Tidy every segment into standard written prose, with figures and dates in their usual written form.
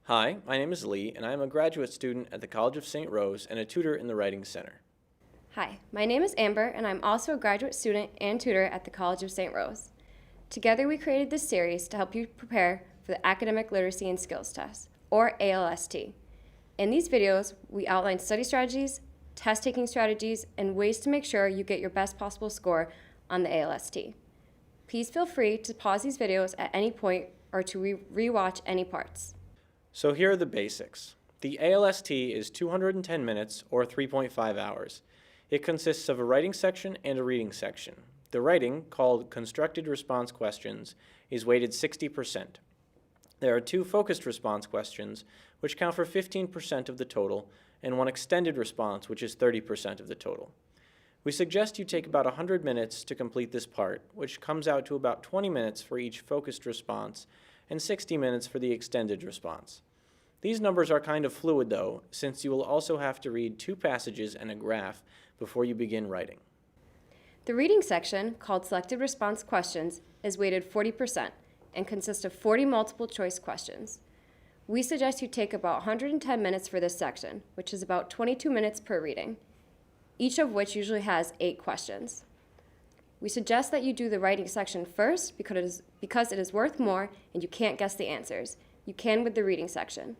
Hi, my name is Lee, and I am a graduate student at the College of St. Rose and a tutor in the Writing Center. Hi, my name is Amber, and I'm also a graduate student and tutor at the College of St. Rose. Together we created this series to help you prepare for the Academic Literacy and Skills Test, or ALST. In these videos, we outline study strategies, test-taking strategies, and ways to make sure you get your best possible score on the ALST. Please feel free to pause these videos at any point or to re-watch any parts. So here are the basics. The ALST is 210 minutes, or 3.5 hours. It consists of a writing section and a reading section. The writing, called constructed response questions, is weighted 60%. There are 2 focused response questions, which count for 15% of the total, and 1 extended response, which is 30% of the total. We suggest you take about 100 minutes to complete this part, which comes out to about 20 minutes for each focused response and 60 minutes for the extended response. These numbers are kind of fluid though, since you will also have to read 2 passages and a graph before you begin writing. The reading section, called Selected Response Questions, is weighted 40% and consists of 40 multiple choice questions. We suggest you take about 110 minutes for this section, which is about 22 minutes per reading, each of which usually has 8 questions. We suggest that you do the writing section first because it is worth more and you can't guess the answers. You can with the reading section.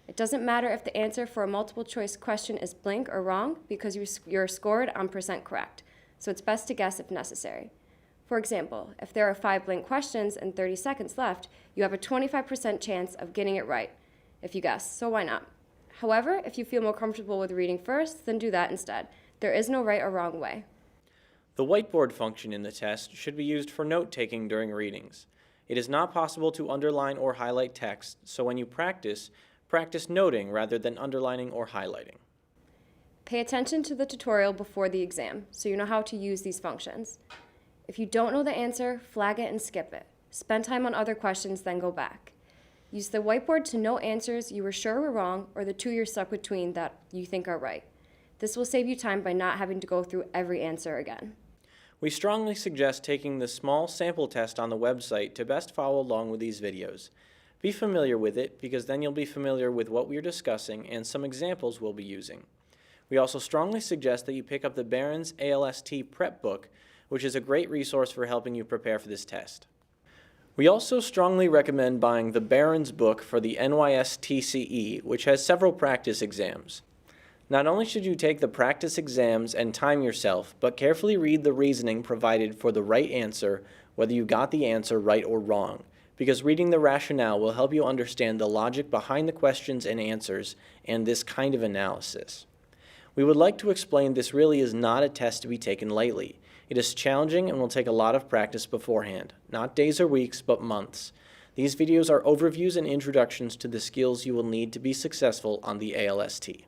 It doesn't matter if the answer for a multiple choice question is blank or wrong because you're scored on % correct, so it's best to guess if necessary. For example, if there are 5 blank questions and 30 seconds left, you have a 25% chance of getting it right if you guess, so why not? However, if you feel more comfortable with reading first, then do that instead. There is no right or wrong way. The whiteboard function in the test should be used for note-taking during readings. It is not possible to underline or highlight text, so when you practice noting rather than underlining or highlighting. Pay attention to the tutorial before the exam so you know how to use these functions. If you don't know the answer, flag it and skip it. Spend time on other questions, then go back. Use the whiteboard to note answers you were sure were wrong or the 2 you're stuck between that you think are right. This will save you time by not having to go through every answer again. We strongly suggest taking the small sample test on the website to best follow along with these videos. Be familiar with it because then you'll be familiar with what we're discussing and some examples we'll be using. We also strongly suggest that you pick up the Barron's ALST Prep Book, which is a great resource for helping you prepare for this test. We also strongly recommend buying the Barron's book for the NYSTCE, which has several practice exams. Not only should you take the practice exams and time yourself, but carefully read the reasoning provided for the right answer, whether you got the answer right or wrong, because reading the rationale will help you understand the logic behind the questions and answers and this kind of analysis. We would like to explain this really is not a test to be taken lightly. It is challenging and will take a lot of practice beforehand, not days or weeks, but months. These videos are overviews and introductions to the skills you will need to be successful on the ALST.